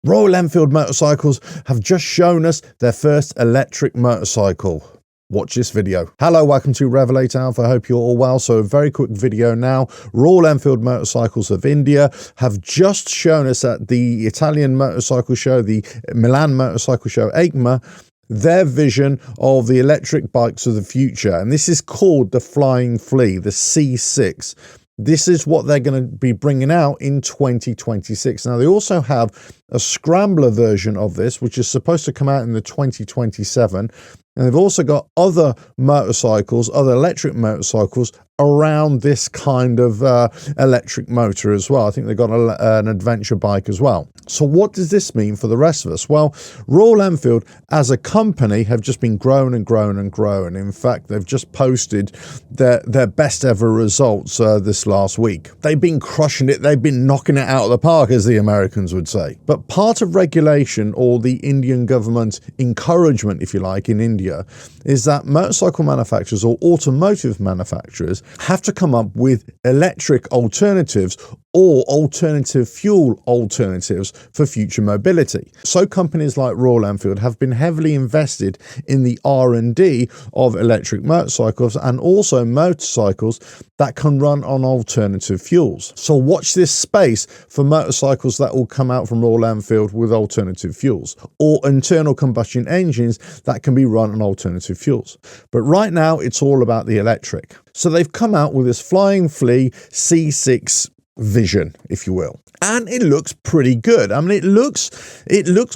Royal Enfield motorcycles have just shown us their first electric motorcycle. Watch this video. Hello, welcome to RevelatorAlf. I hope you're all well. So a very quick video now. Royal Enfield Motorcycles of India have just shown us at the Italian motorcycle show, the Milan motorcycle show, EICMA, their vision of the electric bikes of the future. And this is called the Flying Flea, the C6. This is what they're going to be bringing out in 2026. Now, they also have a scrambler version of this, which is supposed to come out in the 2027. And they've also got other motorcycles, other electric motorcycles around this kind of electric motor as well. I think they've got an adventure bike as well. So what does this mean for the rest of us? Well, Royal Enfield as a company have just been growing and growing and growing. In fact, they've just posted their best ever results this last week. They've been crushing it. They've been knocking it out of the park, as the Americans would say. But part of regulation, or the Indian government encouragement, if you like, in India, is that motorcycle manufacturers or automotive manufacturers have to come up with electric alternatives or alternative fuel alternatives for future mobility. So companies like Royal Enfield have been heavily invested in the R&D of electric motorcycles and also motorcycles that can run on alternative fuels. So watch this space for motorcycles that will come out from Royal Enfield with alternative fuels or internal combustion engines that can be run on alternative fuels. But right now it's all about the electric. So they've come out with this Flying Flea C6 vision, if you will, and it looks pretty good. I mean, it looks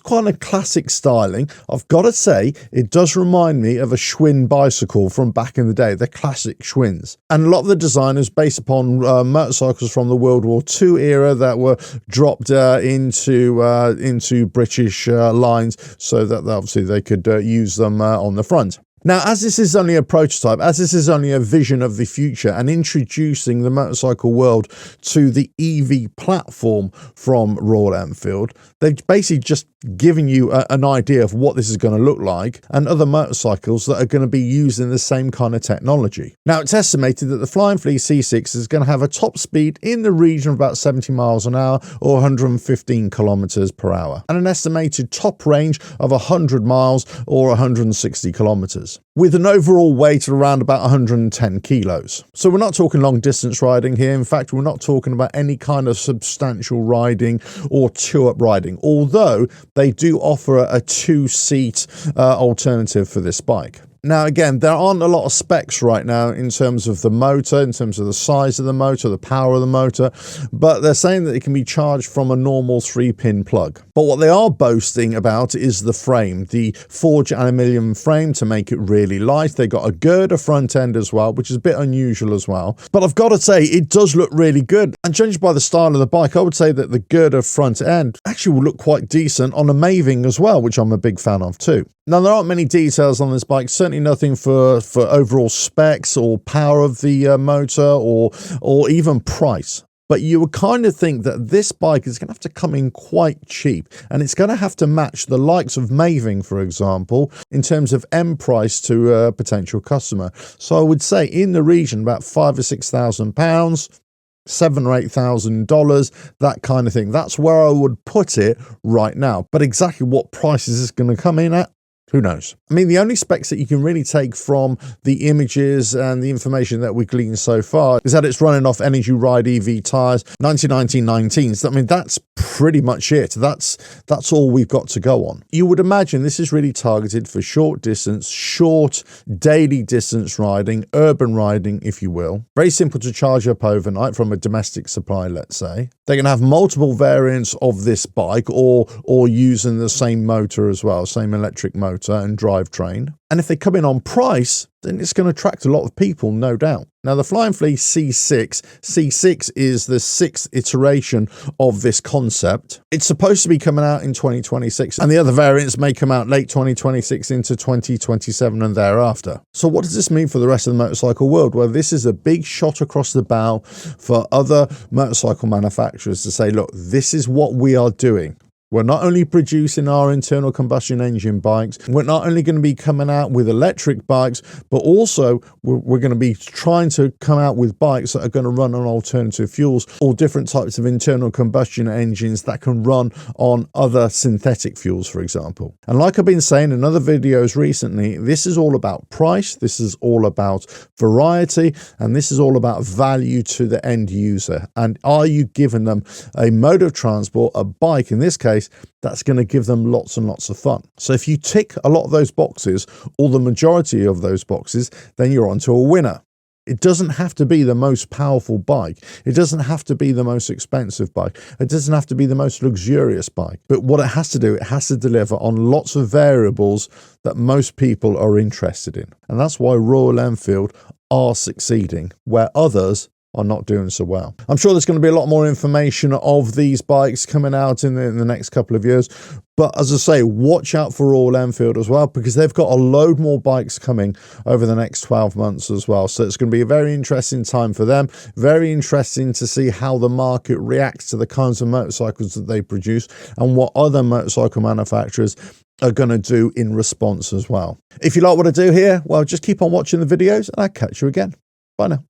quite a classic styling. I've got to say, it does remind me of a Schwinn bicycle from back in the day, the classic Schwinns. And a lot of the design is based upon motorcycles from the World War II era that were dropped into British lines so that obviously they could use them on the front. Now, as this is only a prototype, as this is only a vision of the future and introducing the motorcycle world to the EV platform from Royal Enfield, they've basically just given you an idea of what this is going to look like and other motorcycles that are going to be using the same kind of technology. Now, it's estimated that the Flying Flea C6 is going to have a top speed in the region of about 70 miles an hour or 115 kilometers per hour and an estimated top range of 100 miles or 160 kilometers. With an overall weight of around about 110 kilos. So we're not talking long distance riding here. In fact, we're not talking about any kind of substantial riding or two-up riding, although they do offer a two-seat alternative for this bike. Now, again, there aren't a lot of specs right now in terms of the motor, in terms of the size of the motor, the power of the motor, but they're saying that it can be charged from a normal 3-pin plug. But what they are boasting about is the frame, the forged aluminium frame to make it really light. They got a girder front end as well, which is a bit unusual as well. But I've got to say, it does look really good. And judging by the style of the bike, I would say that the girder front end actually will look quite decent on a Maving as well, which I'm a big fan of too. Now, there aren't many details on this bike, certainly nothing for overall specs or power of the motor or even price. But you would kind of think that this bike is going to have to come in quite cheap, and it's going to have to match the likes of Maving, for example, in terms of end price to a potential customer. So I would say in the region about £5,000 or £6,000, $7,000 or $8,000, that kind of thing. That's where I would put it right now. But exactly what price is this going to come in at? Who knows? I mean, the only specs that you can really take from the images and the information that we've gleaned so far is that it's running off Energy Ride EV tyres, 1919s. I mean, that's pretty much it. That's all we've got to go on. You would imagine this is really targeted for short distance, short daily distance riding, urban riding, if you will. Very simple to charge up overnight from a domestic supply, let's say. They're going to have multiple variants of this bike or using the same motor as well, same electric motor and drivetrain. And if they come in on price, then it's going to attract a lot of people, no doubt. Now, the Flying Flea C6 is the 6th iteration of this concept. It's supposed to be coming out in 2026, and the other variants may come out late 2026 into 2027 and thereafter. So what does this mean for the rest of the motorcycle world? Well, this is a big shot across the bow for other motorcycle manufacturers to say, look, this is what we are doing. We're not only producing our internal combustion engine bikes, we're not only going to be coming out with electric bikes, but also we're going to be trying to come out with bikes that are going to run on alternative fuels or different types of internal combustion engines that can run on other synthetic fuels, for example. And like I've been saying in other videos recently, this is all about price, this is all about variety, and this is all about value to the end user. And are you giving them a mode of transport, a bike in this case, that's going to give them lots and lots of fun? So if you tick a lot of those boxes, or the majority of those boxes, then you're onto a winner. It doesn't have to be the most powerful bike. It doesn't have to be the most expensive bike. It doesn't have to be the most luxurious bike. But what it has to do, it has to deliver on lots of variables that most people are interested in. And that's why Royal Enfield are succeeding, where others are not doing so well. I'm sure there's going to be a lot more information of these bikes coming out in the next couple of years. But as I say, watch out for Royal Enfield as well, because they've got a load more bikes coming over the next 12 months as well. So it's going to be a very interesting time for them. Very interesting to see how the market reacts to the kinds of motorcycles that they produce and what other motorcycle manufacturers are going to do in response as well. If you like what I do here, well, just keep on watching the videos and I'll catch you again. Bye now.